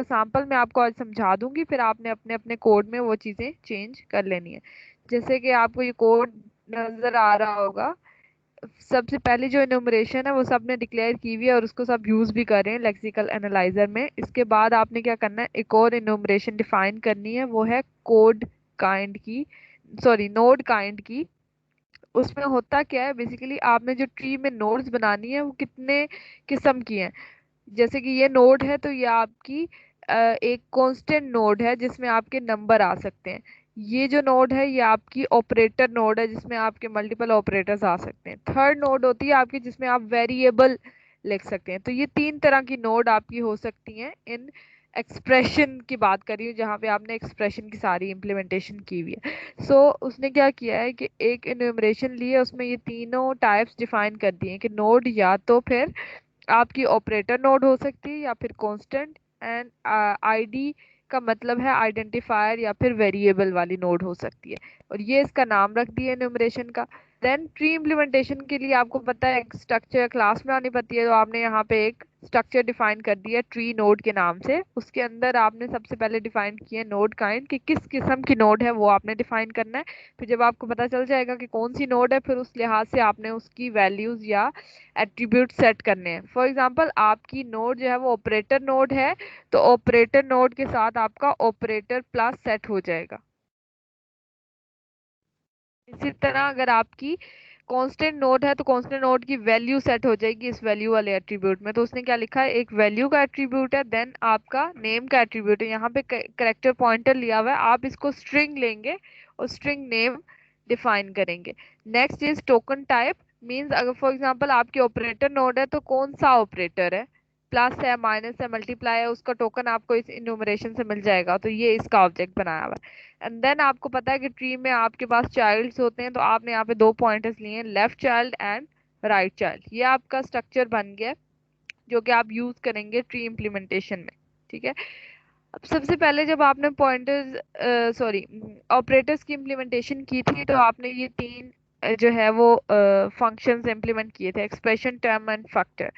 Sample मैं आपको आज समझा दूंगी, फिर आपने अपने अपने कोड में वो चीजें चेंज कर लेनी है। जैसे कि आपको ये कोड नजर आ रहा होगा, सबसे पहले जो इनुमरेशन है वो सबने डिक्लेयर की हुई है और उसको सब यूज भी कर रहे हैं लेक्सिकल एनालाइजर में। इसके बाद आपने क्या करना है, एक और इनुमरेशन डिफाइन करनी है, वो है कोड काइंड की, सॉरी नोड काइंड की। उसमें होता क्या है, बेसिकली आपने जो ट्री में नोड्स बनानी है वो कितने किस्म की हैं। जैसे कि ये नोड है तो ये आपकी एक कांस्टेंट नोड है जिसमें आपके नंबर आ सकते हैं। ये जो नोड है ये आपकी ऑपरेटर नोड है जिसमें आपके मल्टीपल ऑपरेटर्स आ सकते हैं। थर्ड नोड होती है आपकी जिसमें आप वेरिएबल लिख सकते हैं। तो ये तीन तरह की नोड आपकी हो सकती हैं। इन एक्सप्रेशन की बात करी हूँ जहाँ पे आपने एक्सप्रेशन की सारी इम्प्लीमेंटेशन की हुई है। सो उसने क्या किया है कि एक इन्यूमरेशन ली है, उसमें ये तीनों टाइप्स डिफाइन कर दिए हैं कि नोड या तो फिर आपकी ऑपरेटर नोड हो सकती है या फिर कांस्टेंट, एंड आईडी का मतलब है आइडेंटिफायर या फिर वेरिएबल वाली नोड हो सकती है। और ये इसका नाम रख दिया न्यूमरेशन का। देन ट्री इम्प्लीमेंटेशन के लिए आपको पता है एक स्ट्रक्चर क्लास में आनी पड़ती है, तो आपने यहाँ पे एक स्ट्रक्चर डिफाइन कर दिया ट्री नोड के नाम से। उसके अंदर आपने सबसे पहले डिफाइन किया नोड काइंड कि किस किस्म की नोड है वो आपने डिफाइन करना है। फिर जब आपको पता चल जाएगा कि कौन सी नोड है, फिर उस लिहाज से आपने उसकी वैल्यूज या एट्रीब्यूट सेट करने हैं। फॉर एग्जांपल आपकी नोड जो है वो ऑपरेटर नोड है, तो ऑपरेटर नोड के साथ आपका ऑपरेटर प्लस सेट हो जाएगा। इसी तरह अगर आपकी कांस्टेंट नोड है तो कांस्टेंट नोड की वैल्यू सेट हो जाएगी इस वैल्यू वाले एट्रीब्यूट में। तो उसने क्या लिखा है, एक वैल्यू का एट्रीब्यूट है, देन आपका नेम का एट्रीब्यूट है। यहाँ पे करेक्टर पॉइंटर लिया हुआ है, आप इसको स्ट्रिंग लेंगे और स्ट्रिंग नेम डिफाइन करेंगे। Next is token type. Means अगर फॉर एग्जांपल आपकी ऑपरेटर नोड है तो कौन सा ऑपरेटर है, प्लस है, माइनस है, मल्टीप्लाई है, उसका टोकन आपको इस इन्यूमरेशन से मिल जाएगा। तो ये इसका ऑब्जेक्ट बनाया हुआ है। एंड देन आपको पता है कि ट्री में आपके पास चाइल्ड्स होते हैं, तो आपने यहाँ पे दो पॉइंटर्स लिए हैं, left child and right child. ये आपका स्ट्रक्चर बन गया जो कि आप यूज करेंगे ट्री इम्प्लीमेंटेशन में। ठीक है। अब सबसे पहले जब आपने पॉइंटर्स सॉरी ऑपरेटर्स की इम्प्लीमेंटेशन की थी, तो आपने ये तीन जो है वो फंक्शंस इम्प्लीमेंट किए थे, एक्सप्रेशन, टर्म एंड फैक्टर।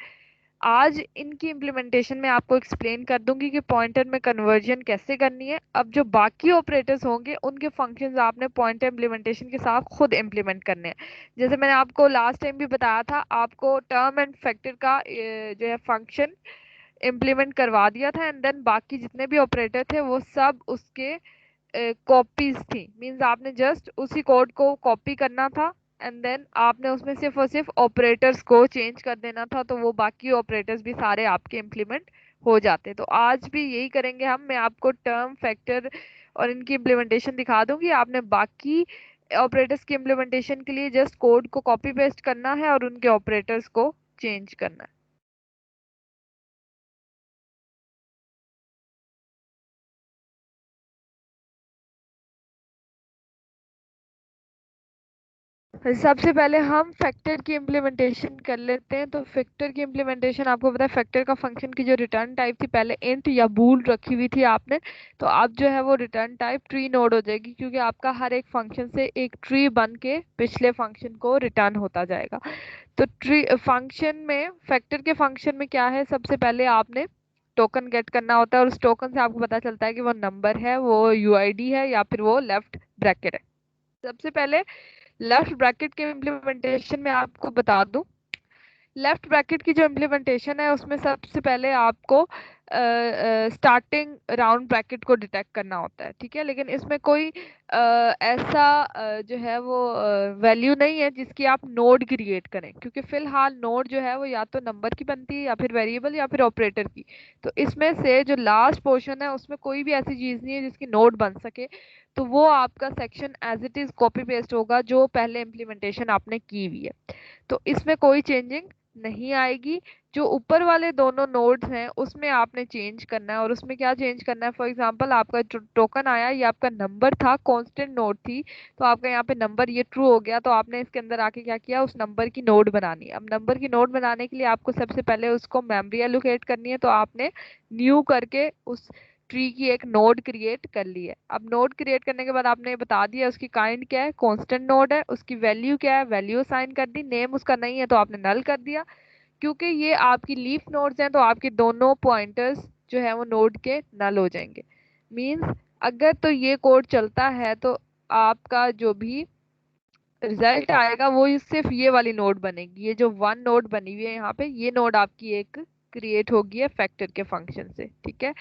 आज इनकी इम्प्लीमेंटेशन में आपको एक्सप्लेन कर दूंगी कि पॉइंटर में कन्वर्जन कैसे करनी है। अब जो बाकी ऑपरेटर्स होंगे उनके फंक्शंस आपने पॉइंटर इम्प्लीमेंटेशन के साथ खुद इम्प्लीमेंट करने हैं। जैसे मैंने आपको लास्ट टाइम भी बताया था, आपको टर्म एंड फैक्टर का जो है फंक्शन इम्प्लीमेंट करवा दिया था, एंड देन बाकी जितने भी ऑपरेटर थे वो सब उसके कॉपीज थी। मींस आपने जस्ट उसी कोड को कॉपी करना था, एंड देन आपने उसमें सिर्फ और सिर्फ ऑपरेटर्स को चेंज कर देना था, तो वो बाकी ऑपरेटर्स भी सारे आपके इम्प्लीमेंट हो जाते। तो आज भी यही करेंगे हम। मैं आपको टर्म फैक्टर और इनकी इम्प्लीमेंटेशन दिखा दूंगी, आपने बाकी ऑपरेटर्स की इम्प्लीमेंटेशन के लिए जस्ट कोड को कॉपी पेस्ट करना है और उनके ऑपरेटर्स को चेंज करना है। सबसे पहले हम फैक्टर की इम्प्लीमेंटेशन कर लेते हैं। तो फैक्टर की इम्प्लीमेंटेशन आपको पता है, फैक्टर का फंक्शन की जो रिटर्न टाइप थी पहले इंट या बूल रखी हुई थी आपने, तो अब जो है वो रिटर्न टाइप ट्री नोड हो जाएगी, क्योंकि आपका हर एक फंक्शन से एक ट्री बन के पिछले फंक्शन को रिटर्न होता जाएगा। तो ट्री फंक्शन में, फैक्टर के फंक्शन में क्या है, सबसे पहले आपने टोकन गेट करना होता है और उस टोकन से आपको पता चलता है कि वो नंबर है, वो यूआईडी है, या फिर वो लेफ्ट ब्रैकेट है। सबसे पहले लेफ्ट ब्रैकेट के इम्प्लीमेंटेशन में आपको बता दूं, लेफ्ट ब्रैकेट की जो इम्प्लीमेंटेशन है उसमें सबसे पहले आपको स्टार्टिंग राउंड ब्रैकेट को डिटेक्ट करना होता है। ठीक है, लेकिन इसमें कोई ऐसा जो है वो वैल्यू नहीं है जिसकी आप नोड क्रिएट करें, क्योंकि फिलहाल नोड जो है वो या तो नंबर की बनती है या फिर वेरिएबल या फिर ऑपरेटर की। तो इसमें से जो लास्ट पोर्शन है उसमें कोई भी ऐसी चीज नहीं है जिसकी नोड बन सके। तो वो आपका section as it is copy paste होगा जो पहले इम्प्लीमेंटेशन आपने की हुई है। तो इसमें कोई चेंजिंग नहीं आएगी। जो ऊपर वाले दोनों नोड्स हैं उसमें आपने चेंज करना है। और उसमें क्या चेंज करना है, फॉर एग्जांपल आपका जो टोकन आया ये आपका नंबर था, कांस्टेंट नोड थी, तो आपका यहाँ पे नंबर ये ट्रू हो गया, तो आपने इसके अंदर आके क्या किया, उस नंबर की नोड बनानी है। अब नंबर की नोड बनाने के लिए आपको सबसे पहले उसको मेमोरी एलोकेट करनी है, तो आपने न्यू करके उस ट्री की एक नोड क्रिएट कर ली है। अब नोड क्रिएट करने के बाद आपने बता दिया उसकी काइंड क्या है, कांस्टेंट नोड है, उसकी वैल्यू क्या है, वैल्यू असाइन कर दी, नेम उसका नहीं है तो आपने नल कर दिया। क्योंकि ये आपकी लीफ नोड्स हैं तो आपके दोनों पॉइंटर्स जो है वो नोड के नल हो जाएंगे। मींस अगर तो ये कोड चलता है तो आपका जो भी रिजल्ट आएगा वो सिर्फ ये वाली नोड बनेगी। ये जो वन नोड बनी हुई है यहाँ पे, ये नोड आपकी एक क्रिएट होगी है फैक्टर के फंक्शन से, ठीक है।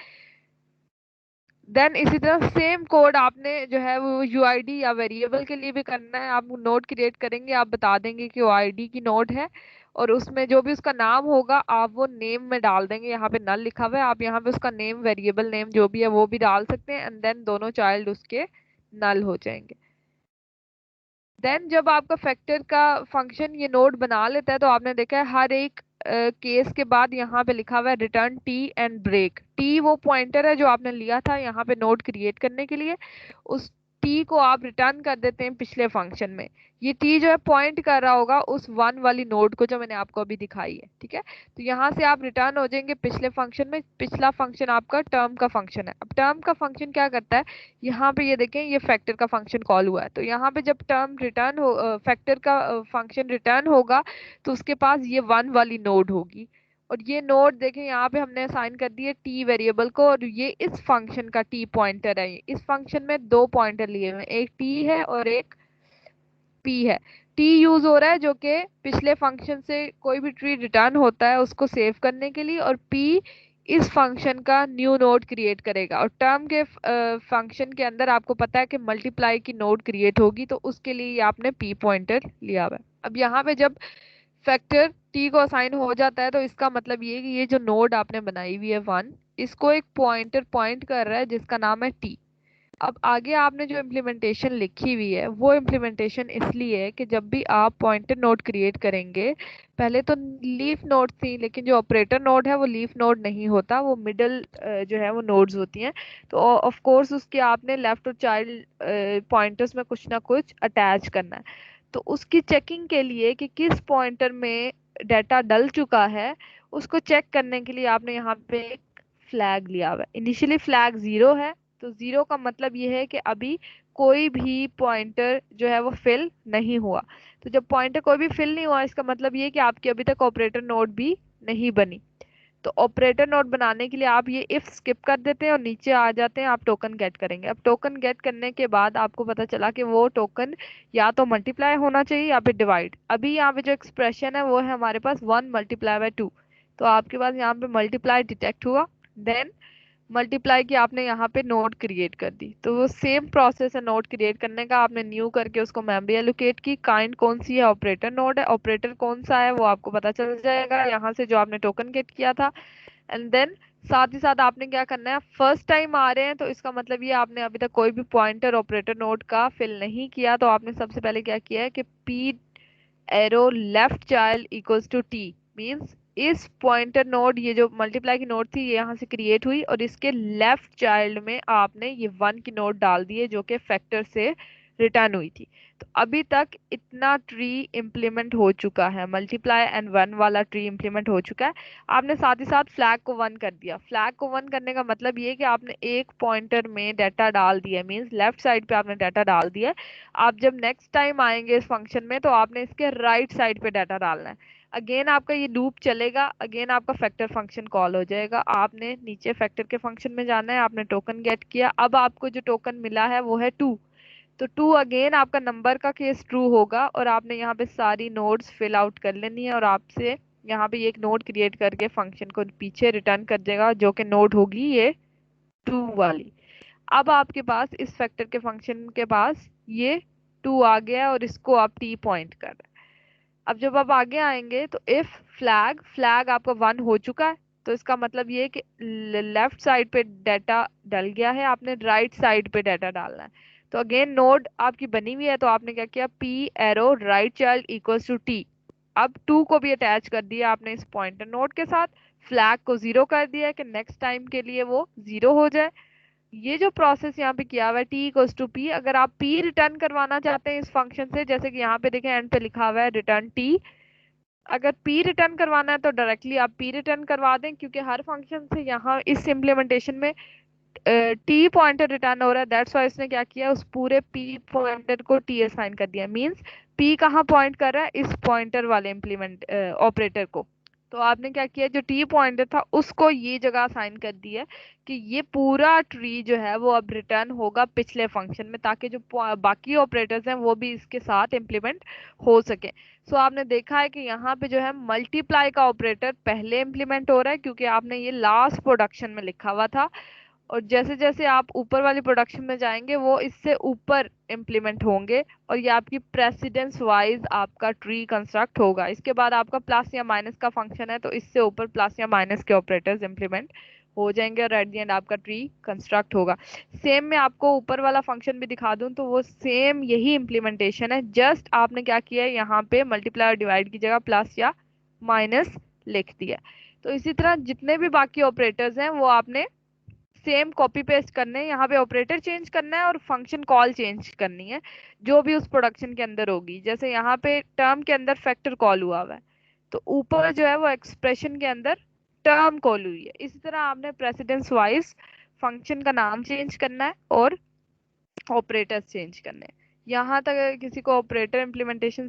देन इसी तरह सेम कोड आपने जो है वो यूआईडी या वेरिएबल के लिए भी करना है। आप नोड क्रिएट करेंगे, आप बता देंगे कि वो आईडी की नोड है, और उसमें जो भी उसका नाम होगा आप वो नेम में डाल देंगे। यहाँ पे नल लिखा हुआ है, आप यहाँ पे उसका नेम, वेरिएबल नेम जो भी है वो भी डाल सकते हैं, एंड देन दोनों चाइल्ड उसके नल हो जाएंगे। देन जब आपका फैक्टर का फंक्शन ये नोड बना लेता है तो आपने देखा है हर एक केस के बाद यहाँ पे लिखा हुआ है return t and break. T वो पॉइंटर है जो आपने लिया था यहाँ पे नोड क्रिएट करने के लिए, उस टी को आप रिटर्न कर देते हैं पिछले फंक्शन में। ये टी जो है पॉइंट कर रहा होगा उस वन वाली नोड को जो मैंने आपको अभी दिखाई है, ठीक है। तो यहाँ से आप रिटर्न हो जाएंगे पिछले फंक्शन में। पिछला फंक्शन आपका टर्म का फंक्शन है। अब टर्म का फंक्शन क्या करता है, यहाँ पे ये देखें ये फैक्टर का फंक्शन कॉल हुआ है, तो यहाँ पे जब टर्म रिटर्न हो फैक्टर का फंक्शन रिटर्न होगा तो उसके पास ये वन वाली नोड होगी। और ये नोड देखें यहाँ पे हमने असाइन कर दिए टी वेरिएबल को, और ये इस फंक्शन का टी पॉइंटर है। इस फंक्शन में दो पॉइंटर लिए हुए हैं, एक टी है और एक पी है। टी यूज हो रहा है जो कि पिछले फंक्शन से कोई भी ट्री रिटर्न होता है उसको सेव करने के लिए, और पी इस फंक्शन का न्यू नोड क्रिएट करेगा। और टर्म के फंक्शन के अंदर आपको पता है कि मल्टीप्लाई की नोड क्रिएट होगी, तो उसके लिए ये आपने पी पॉइंटर लिया हुआ है। अब यहाँ पे जब फैक्टर टी को असाइन हो जाता है तो इसका मतलब ये है कि ये जो नोड आपने बनाई हुई है वन, इसको एक पॉइंटर पॉइंट कर रहा है जिसका नाम है टी। अब आगे आपने जो इम्प्लीमेंटेशन लिखी हुई है वो इम्प्लीमेंटेशन इसलिए है कि जब भी आप पॉइंटर नोड क्रिएट करेंगे, पहले तो लीफ नोड थी, लेकिन जो ऑपरेटर नोड है वो लीफ नोड नहीं होता, वो मिडल जो है वो नोड्स होती हैं। तो ऑफ कोर्स उसके आपने लेफ्ट और चाइल्ड पॉइंटर्स में कुछ ना कुछ अटैच करना है। तो उसकी चेकिंग के लिए कि किस पॉइंटर में डाटा डल चुका है, उसको चेक करने के लिए आपने यहाँ पे एक फ्लैग लिया हुआ है। इनिशियली फ्लैग 0 है, तो 0 का मतलब ये है कि अभी कोई भी पॉइंटर जो है वो फिल नहीं हुआ। तो जब पॉइंटर कोई भी फिल नहीं हुआ इसका मतलब ये है कि आपकी अभी तक ऑपरेटर नोड भी नहीं बनी। तो ऑपरेटर नोड बनाने के लिए आप ये इफ स्किप कर देते हैं और नीचे आ जाते हैं, आप टोकन गेट करेंगे। अब टोकन गेट करने के बाद आपको पता चला कि वो टोकन या तो मल्टीप्लाई होना चाहिए या फिर डिवाइड। अभी यहाँ पे जो एक्सप्रेशन है वो है हमारे पास 1 × 2, तो आपके पास यहाँ पे मल्टीप्लाई डिटेक्ट हुआ, देन मल्टीप्लाई की आपने यहाँ पे नोड क्रिएट कर दी। तो वो सेम प्रोसेस है नोड क्रिएट करने का, आपने न्यू करके उसको मेमोरी एलोकेट की। काइंड कौन सी है, ऑपरेटर नोड है, ऑपरेटर कौन सा है वो आपको पता चल जाएगा यहाँ से जो आपने टोकन गेट किया था। एंड देन साथ ही साथ आपने क्या करना है, फर्स्ट टाइम आ रहे हैं तो इसका मतलब ये आपने अभी तक कोई भी पॉइंटर ऑपरेटर नोड का फिल नहीं किया, तो आपने सबसे पहले क्या किया है कि p arrow left child equals to t, means इस पॉइंटर नोड, ये जो मल्टीप्लाई की नोड थी ये यहाँ से क्रिएट हुई, और इसके लेफ्ट चाइल्ड में आपने ये वन की नोड डाल दी है जो कि फैक्टर से रिटर्न हुई थी। तो अभी तक इतना ट्री इम्प्लीमेंट हो चुका है, मल्टीप्लाई एंड वन वाला ट्री इम्प्लीमेंट हो चुका है। आपने साथ ही साथ फ्लैग को वन कर दिया। फ्लैग को वन करने का मतलब ये कि आपने एक पॉइंटर में डाटा डाल दिया, मींस लेफ्ट साइड पे आपने डाटा डाल दिया। आप जब नेक्स्ट टाइम आएंगे इस फंक्शन में तो आपने इसके राइट साइड पे डाटा डालना है। अगेन आपका ये लूप चलेगा, अगेन आपका फैक्टर फंक्शन कॉल हो जाएगा। आपने नीचे फैक्टर के फंक्शन में जाना है, आपने टोकन गेट किया, अब आपको जो टोकन मिला है वो है 2। तो 2 अगेन आपका नंबर का केस ट्रू होगा, और आपने यहाँ पे सारी नोड्स फिल आउट कर लेनी है, और आपसे यहाँ पे ये एक नोड क्रिएट करके फंक्शन को पीछे रिटर्न कर देगा जो कि नोड होगी ये 2 वाली। अब आपके पास इस फैक्टर के फंक्शन के पास ये 2 आ गया है और इसको आप टी पॉइंट कर रहे हैं। अब जब आप आगे आएंगे तो इफ फ्लैग, फ्लैग आपका 1 हो चुका है, तो इसका मतलब ये है कि लेफ्ट साइड पे डाटा डल गया है, आपने राइट साइड पे डाटा डालना है। तो अगेन नोड आपकी बनी हुई है, तो आपने क्या किया, p arrow right child equals to t. अब 2 को भी अटैच कर दिया आपने इस पॉइंटर नोड के साथ, फ्लैग को 0 कर दिया कि नेक्स्ट टाइम के लिए वो 0 हो जाए। ये जो प्रोसेस यहाँ पे किया हुआ है टी इक्वल्स टू पी, अगर आप पी रिटर्न करवाना चाहते हैं इस फंक्शन से, जैसे कि यहाँ पे देखें एंड पे लिखा हुआ है रिटर्न टी, अगर पी रिटर्न करवाना है तो डायरेक्टली आप पी रिटर्न करवा दें, क्योंकि हर फंक्शन से यहाँ इस इम्प्लीमेंटेशन में टी पॉइंटर रिटर्न हो रहा है। दैट्स वाई इसने क्या किया, उस पूरे पी पॉइंटर को टी असाइन कर दिया। मींस पी कहाँ पॉइंट कर रहा है, इस पॉइंटर वाले इम्प्लीमेंट ऑपरेटर को। तो आपने क्या किया, जो टी पॉइंटर था उसको ये जगह असाइन कर दी है कि ये पूरा ट्री जो है वो अब रिटर्न होगा पिछले फंक्शन में, ताकि जो बाकी ऑपरेटर्स हैं वो भी इसके साथ इम्प्लीमेंट हो सके। सो आपने देखा है कि यहाँ पे जो है मल्टीप्लाई का ऑपरेटर पहले इम्प्लीमेंट हो रहा है, क्योंकि आपने ये लास्ट प्रोडक्शन में लिखा हुआ था। और जैसे जैसे आप ऊपर वाली प्रोडक्शन में जाएंगे वो इससे ऊपर इम्प्लीमेंट होंगे, और ये आपकी प्रेसिडेंस वाइज आपका ट्री कंस्ट्रक्ट होगा। इसके बाद आपका प्लस या माइनस का फंक्शन है, तो इससे ऊपर प्लस या माइनस के ऑपरेटर्स इम्प्लीमेंट हो जाएंगे, और एट द एंड आपका ट्री कंस्ट्रक्ट होगा। सेम मैं आपको ऊपर वाला फंक्शन भी दिखा दूं तो वो सेम यही इम्प्लीमेंटेशन है, जस्ट आपने क्या किया है, यहाँ पे मल्टीप्लाई और डिवाइड की जगह प्लस या माइनस लिख दिया। तो इसी तरह जितने भी बाकी ऑपरेटर्स हैं वो आपने सेम कॉपी पेस्ट करने हैं, यहाँ पे ऑपरेटर चेंज करना है और फंक्शन कॉल चेंज करनी है जो भी उस प्रोडक्शन के अंदर होगी। जैसे यहाँ पे टर्म के अंदर फैक्टर कॉल हुआ हुआ है, तो ऊपर जो है वो एक्सप्रेशन के अंदर टर्म कॉल हुई है। इसी तरह आपने प्रेसिडेंस वाइज फंक्शन का नाम चेंज करना है और ऑपरेटर्स चेंज करने हैं। यहाँ तक किसी को ऑपरेटर इम्प्लीमेंटेशन